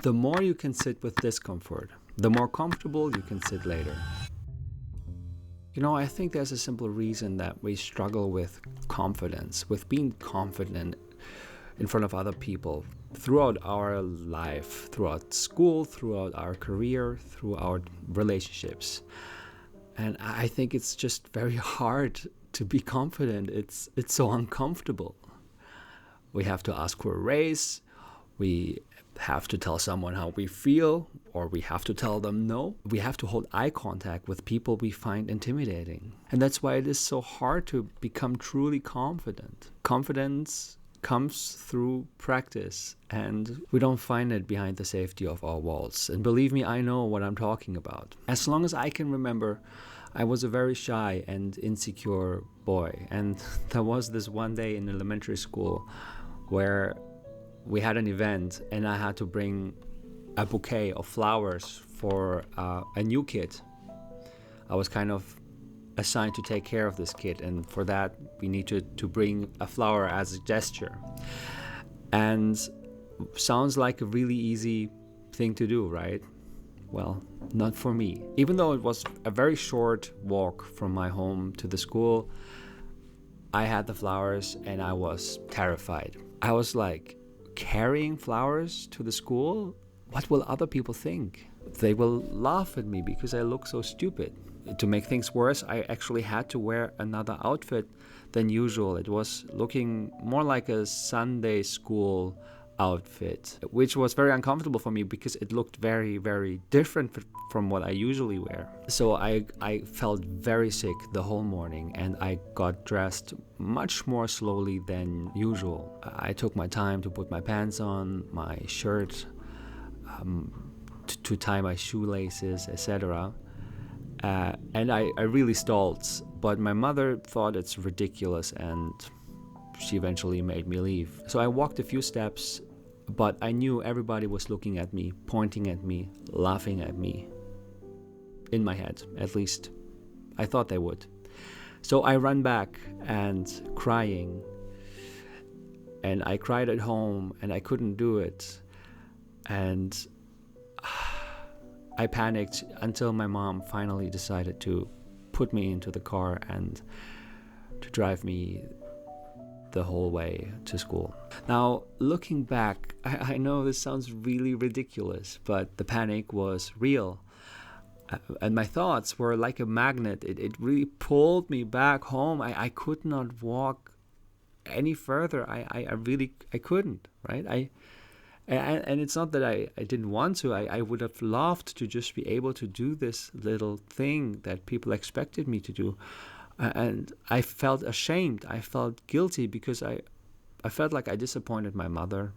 The more you can sit with discomfort, the more comfortable you can sit later. I think there's a simple reason that we struggle with confidence, with being confident in front of other people throughout our life, throughout school, throughout our career, throughout relationships. And I think it's just very hard to be confident. It's so uncomfortable. We have to ask for a raise. We have to tell someone how we feel, or we have to tell them no. We have to hold eye contact with people we find intimidating. And that's why it is so hard to become truly confident. Confidence comes through practice, and we don't find it behind the safety of our walls. And believe me, I know what I'm talking about. As long as I can remember, I was a very shy and insecure boy. And there was this one day in elementary school where we had an event and I had to bring a bouquet of flowers for a new kid. I was kind of assigned to take care of this kid, and for that we needed to bring a flower as a gesture. And sounds like a really easy thing to do, right? Well, not for me. Even though it was a very short walk from my home to the school, I had the flowers and I was terrified. I was like, carrying flowers to the school? What will other people think? They will laugh at me because I look so stupid. To make things worse, I actually had to wear another outfit than usual. It was looking more like a Sunday school outfit, which was very uncomfortable for me because it looked very, very different from what I usually wear. So I felt very sick the whole morning, and I got dressed much more slowly than usual. I took my time to put my pants on, my shirt, to tie my shoelaces, etc. And I really stalled, but my mother thought it's ridiculous, and she eventually made me leave. So I walked a few steps, but I knew everybody was looking at me, pointing at me, laughing at me. In my head, at least. I thought they would. So I ran back and crying. And I cried at home and I couldn't do it. And I panicked until my mom finally decided to put me into the car and to drive me the whole way to school. Now, looking back, I know this sounds really ridiculous, but the panic was real. And my thoughts were like a magnet. It really pulled me back home. I could not walk any further. I really couldn't, right? And it's not that I didn't want to. I would have loved to just be able to do this little thing that people expected me to do. And I felt ashamed. I felt guilty because I felt like I disappointed my mother.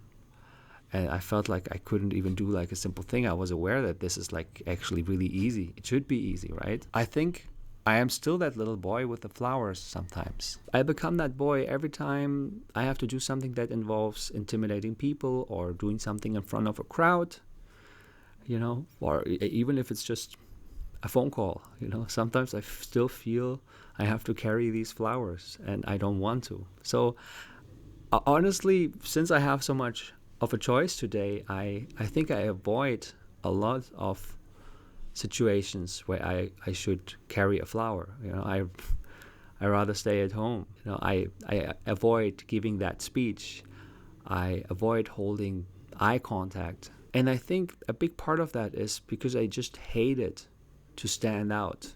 And I felt like I couldn't even do like a simple thing. I was aware that this is like actually really easy. It should be easy, right? I think I am still that little boy with the flowers sometimes. I become that boy every time I have to do something that involves intimidating people or doing something in front of a crowd, or even if it's just a phone call, Sometimes I still feel I have to carry these flowers and I don't want to. So honestly, since I have so much of a choice today, I think I avoid a lot of situations where I should carry a flower. I rather stay at home. I avoid giving that speech. I avoid holding eye contact. And I think a big part of that is because I just hated to stand out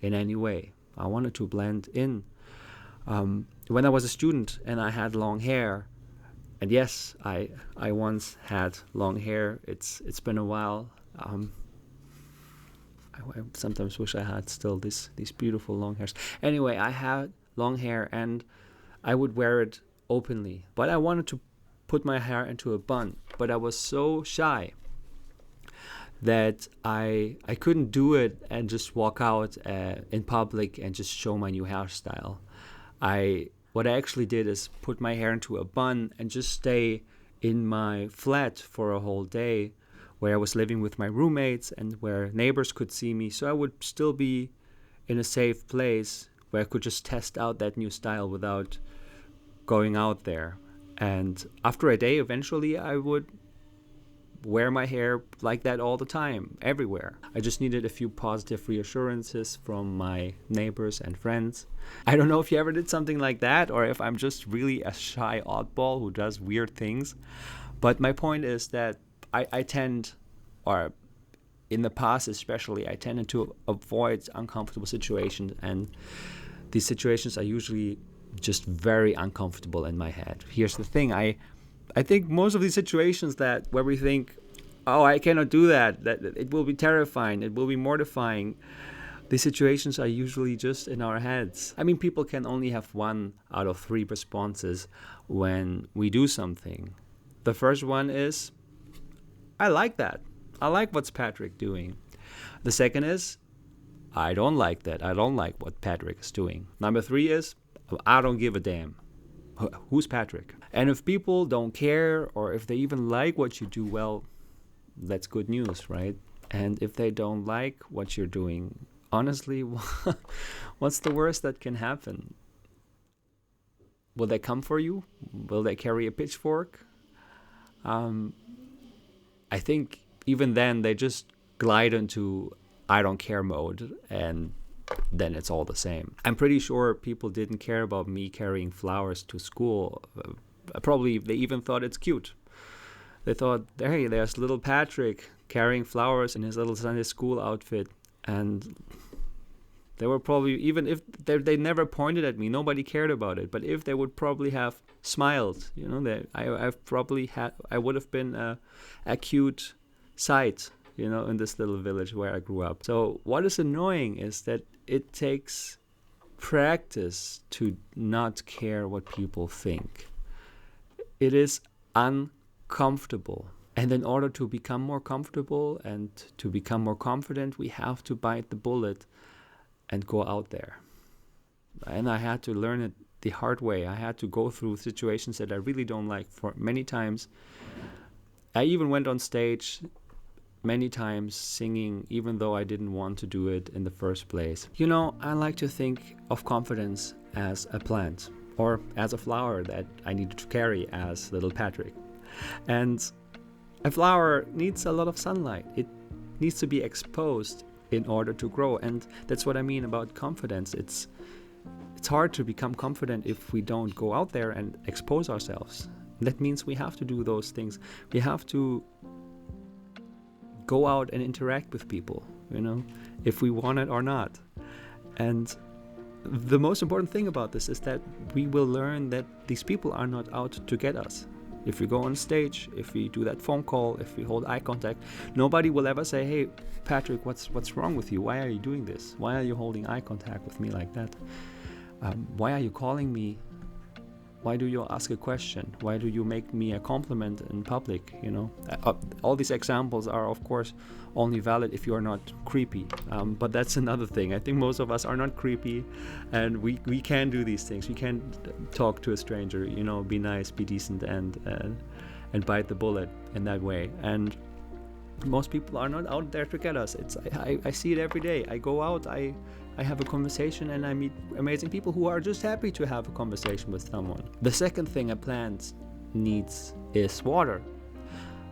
in any way. I wanted to blend in. When I was a student and I had long hair, and yes, I once had long hair. It's been a while. I sometimes wish I had still these beautiful long hairs. Anyway, I had long hair and I would wear it openly. But I wanted to put my hair into a bun. But I was so shy that I couldn't do it and just walk out in public and just show my new hairstyle. What I actually did is put my hair into a bun and just stay in my flat for a whole day, where I was living with my roommates and where neighbors could see me. So I would still be in a safe place where I could just test out that new style without going out there. And after a day, eventually I would wear my hair like that all the time, everywhere. I just needed a few positive reassurances from my neighbors and friends. I don't know if you ever did something like that, or if I'm just really a shy oddball who does weird things. But my point is that I tend, or in the past especially, I tended to avoid uncomfortable situations, and these situations are usually just very uncomfortable in my head. Here's the thing, I think most of these situations where we think, oh, I cannot do that it will be terrifying, it will be mortifying, these situations are usually just in our heads. I mean, people can only have 1 out of 3 responses when we do something. The first one is, I like that. I like what's Patrick doing. The second is, I don't like that. I don't like what Patrick is doing. Number 3 is, I don't give a damn. Who's Patrick? And if people don't care, or if they even like what you do, well, that's good news, right? And if they don't like what you're doing, honestly, what's the worst that can happen? Will they come for you? Will they carry a pitchfork? I think even then they just glide into I don't care mode, and then it's all the same. I'm pretty sure people didn't care about me carrying flowers to school. Probably they even thought it's cute. They thought, hey, there's little Patrick carrying flowers in his little Sunday school outfit. And they were probably, even if they never pointed at me, nobody cared about it. But if they would probably have smiled, I would have been a cute sight, in this little village where I grew up. So what is annoying is that it takes practice to not care what people think. It is uncomfortable. And in order to become more comfortable and to become more confident, we have to bite the bullet and go out there. And I had to learn it the hard way. I had to go through situations that I really don't like for many times. I even went on stage many times singing, even though I didn't want to do it in the first place. I like to think of confidence as a plant, or as a flower that I needed to carry as little Patrick. And a flower needs a lot of sunlight. It needs to be exposed in order to grow. And that's what I mean about confidence. It's hard to become confident if we don't go out there and expose ourselves. That means we have to do those things. We have to go out and interact with people, if we want it or not. And the most important thing about this is that we will learn that these people are not out to get us. If we go on stage, if we do that phone call, if we hold eye contact, nobody will ever say, hey, Patrick, what's wrong with you? Why are you doing this? Why are you holding eye contact with me like that? Why are you calling me? Why do you ask a question? Why do you make me a compliment in public? All these examples are, of course, only valid if you are not creepy. But that's another thing. I think most of us are not creepy, and we can do these things. We can talk to a stranger, be nice, be decent, and bite the bullet in that way. And most people are not out there to get us. I see it every day. I go out, I have a conversation, and I meet amazing people who are just happy to have a conversation with someone. The second thing a plant needs is water.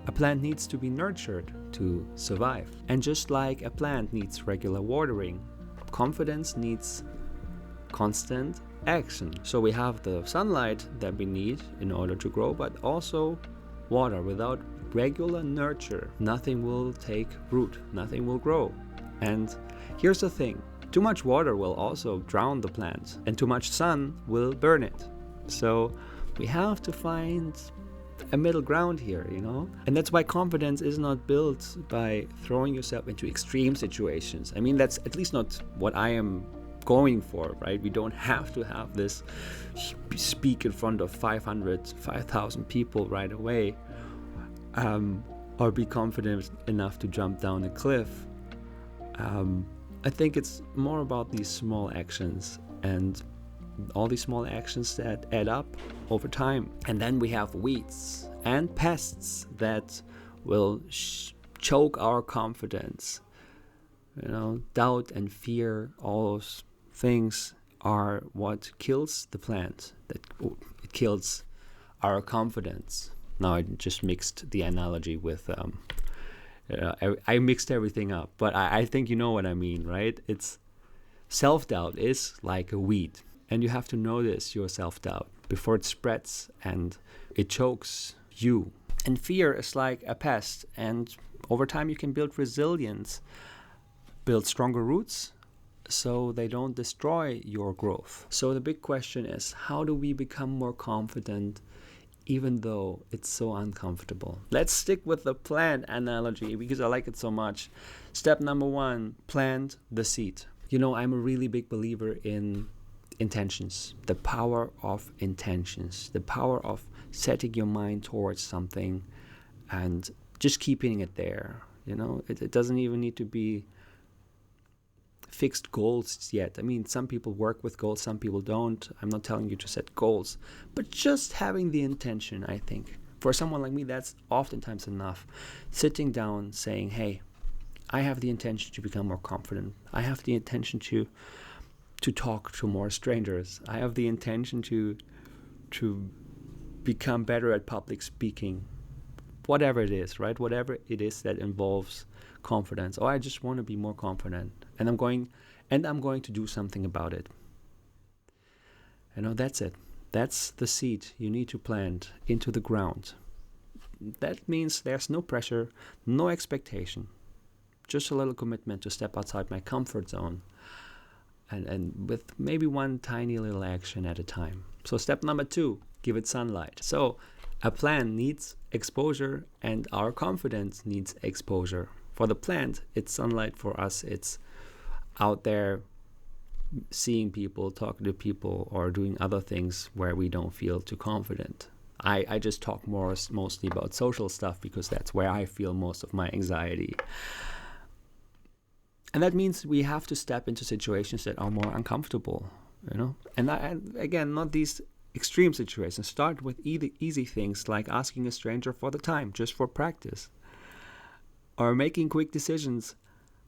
A plant needs to be nurtured to survive. And just like a plant needs regular watering, confidence needs constant action. So we have the sunlight that we need in order to grow, but also water. Without regular nurture, nothing will take root, nothing will grow. And here's the thing. Too much water will also drown the plant, and too much sun will burn it. So we have to find a middle ground here, And that's why confidence is not built by throwing yourself into extreme situations. I mean, that's at least not what I am going for, right? We don't have to have this speak in front of 5,000 people right away, or be confident enough to jump down a cliff. I think it's more about these small actions, and all these small actions that add up over time. And then we have weeds and pests that will choke our confidence. Doubt and fear, all those things are what kills the plant. It kills our confidence. Now I just mixed the analogy with I mixed everything up, but I think you know what I mean, right? It's self-doubt is like a weed, and you have to notice your self-doubt before it spreads and it chokes you. And fear is like a pest, and over time you can build resilience, build stronger roots, so they don't destroy your growth. So the big question is, how do we become more confident even though it's so uncomfortable? Let's stick with the plant analogy because I like it so much. Step number 1, plant the seed. You know, I'm a really big believer in intentions, the power of intentions, the power of setting your mind towards something and just keeping it there. You know, it doesn't even need to be fixed goals yet. I mean, some people work with goals, some people don't. I'm not telling you to set goals, but just having the intention, I think. For someone like me, that's oftentimes enough. Sitting down, saying, hey, I have the intention to become more confident. I have the intention to talk to more strangers. I have the intention to become better at public speaking. Whatever it is, right? Whatever it is that involves confidence. Oh, I just want to be more confident, and I'm going to do something about it. You know, that's it. That's the seed you need to plant into the ground. That means there's no pressure, no expectation, just a little commitment to step outside my comfort zone, and with maybe one tiny little action at a time. So step number 2, give it sunlight. So a plant needs exposure, and our confidence needs exposure. For the plant, it's sunlight. For us, it's out there seeing people, talking to people, or doing other things where we don't feel too confident. I just talk mostly about social stuff because that's where I feel most of my anxiety. And that means we have to step into situations that are more uncomfortable, you know. And again, not these extreme situations. Start with easy things like asking a stranger for the time, just for practice. Or making quick decisions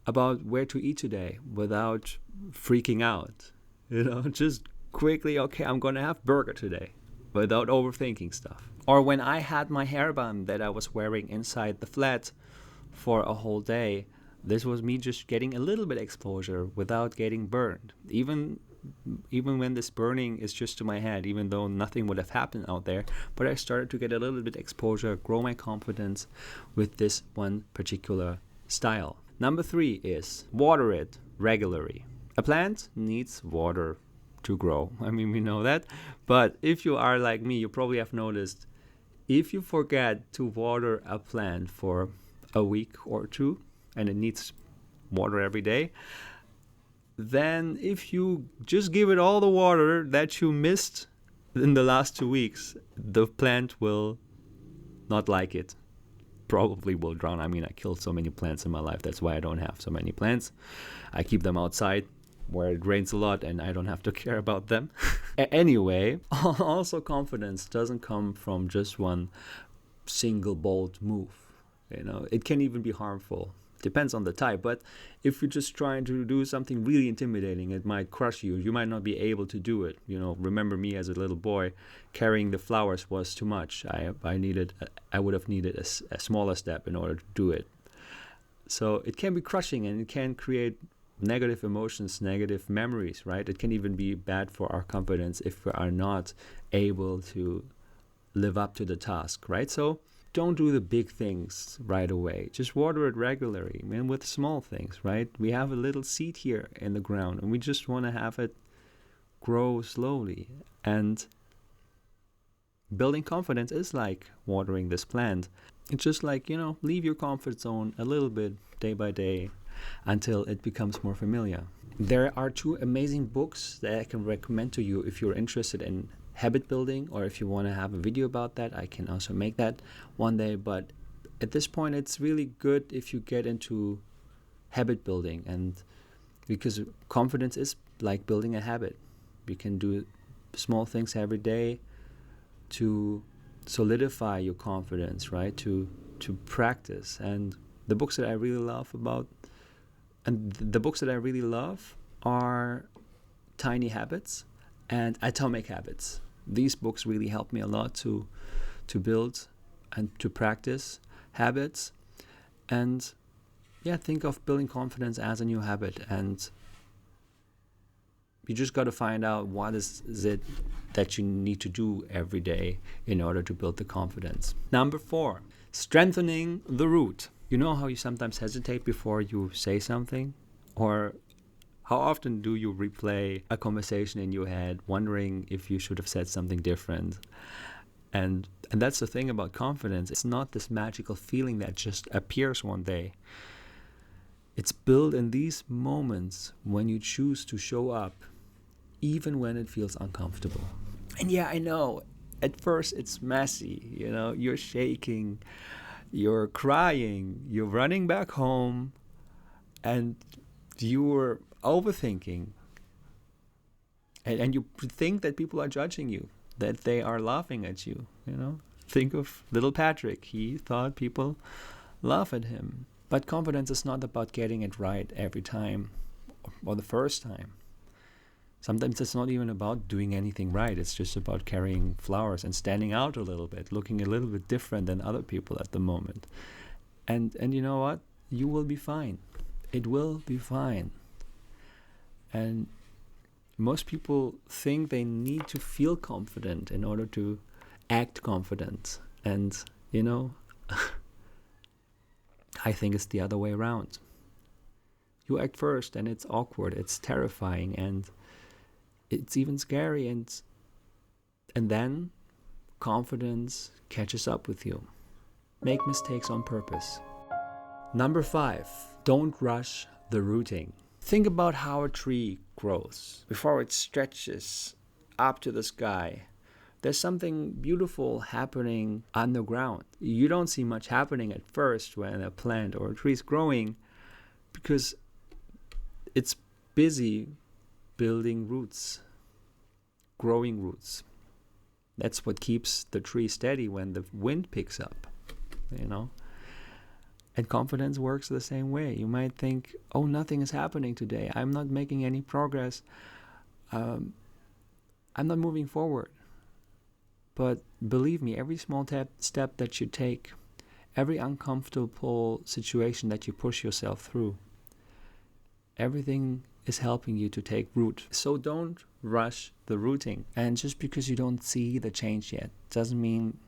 about where to eat today without freaking out. You know, just quickly, okay, I'm going to have burger today without overthinking stuff. Or when I had my hairband that I was wearing inside the flat for a whole day, this was me just getting a little bit exposure without getting burned. Even when this burning is just to my head, even though nothing would have happened out there, but I started to get a little bit exposure, grow my confidence with this one particular style. Number 3 is water it regularly. A plant needs water to grow. I mean, we know that. But if you are like me, you probably have noticed, if you forget to water a plant for a week or 2, and it needs water every day, then if you just give it all the water that you missed in the last 2 weeks, the plant will not like it. Probably will drown. I mean, I killed so many plants in my life. That's why I don't have so many plants. I keep them outside where it rains a lot and I don't have to care about them. Anyway, also confidence doesn't come from just one single bold move. You know, it can even be harmful. Depends on the type, but if you're just trying to do something really intimidating, it might crush you. You might not be able to do it. You know, remember me as a little boy, carrying the flowers was too much. I would have needed a smaller step in order to do it. So it can be crushing, and it can create negative emotions, negative memories, right? It can even be bad for our confidence if we are not able to live up to the task, right? So don't do the big things right away. Just water it regularly, and with small things, right? We have a little seed here in the ground, and we just want to have it grow slowly. And building confidence is like watering this plant. It's just like, you know, leave your comfort zone a little bit day by day until it becomes more familiar. There are 2 amazing books that I can recommend to you if you're interested in habit building, or if you want to have a video about that, I can also make that one day. But at this point, it's really good if you get into habit building, and because confidence is like building a habit. You can do small things every day to solidify your confidence, right? To practice. And the books that I really love are Tiny Habits and Atomic Habits. These books really helped me a lot to build and to practice habits. And yeah, think of building confidence as a new habit. And you just got to find out what is it that you need to do every day in order to build the confidence. Number 4, strengthening the root. You know how you sometimes hesitate before you say something? Or how often do you replay a conversation in your head, wondering if you should have said something different? And that's the thing about confidence. It's not this magical feeling that just appears one day. It's built in these moments when you choose to show up, even when it feels uncomfortable. And yeah, I know, at first it's messy. You're shaking, you're crying, you're running back home, and you're overthinking. And you think that people are judging you, that they are laughing at you. Think of little Patrick. He thought people laugh at him. But confidence is not about getting it right every time or the first time. Sometimes it's not even about doing anything right. It's just about carrying flowers and standing out a little bit, looking a little bit different than other people at the moment. And you know what? You will be fine. It will be fine. And most people think they need to feel confident in order to act confident. And, I think it's the other way around. You act first and it's awkward, it's terrifying, and it's even scary, and then confidence catches up with you. Make mistakes on purpose. Number 5, don't rush the rooting. Think about how a tree grows. Before it stretches up to the sky, there's something beautiful happening underground. You don't see much happening at first when a plant or a tree is growing, because it's busy building roots, growing roots. That's what keeps the tree steady when the wind picks up, And confidence works the same way. You might think, oh, nothing is happening today. I'm not making any progress. I'm not moving forward. But believe me, every small step that you take, every uncomfortable situation that you push yourself through, everything is helping you to take root. So don't rush the rooting. And just because you don't see the change yet doesn't mean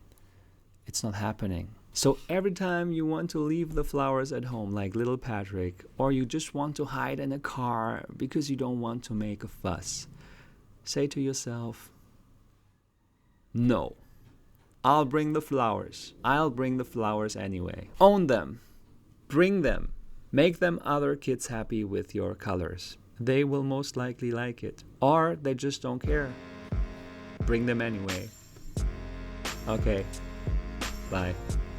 it's not happening. So every time you want to leave the flowers at home like little Patrick, or you just want to hide in a car because you don't want to make a fuss, say to yourself, no, I'll bring the flowers. I'll bring the flowers anyway. Own them. Bring them. Make them other kids happy with your colors. They will most likely like it. Or they just don't care. Bring them anyway. Okay. Bye.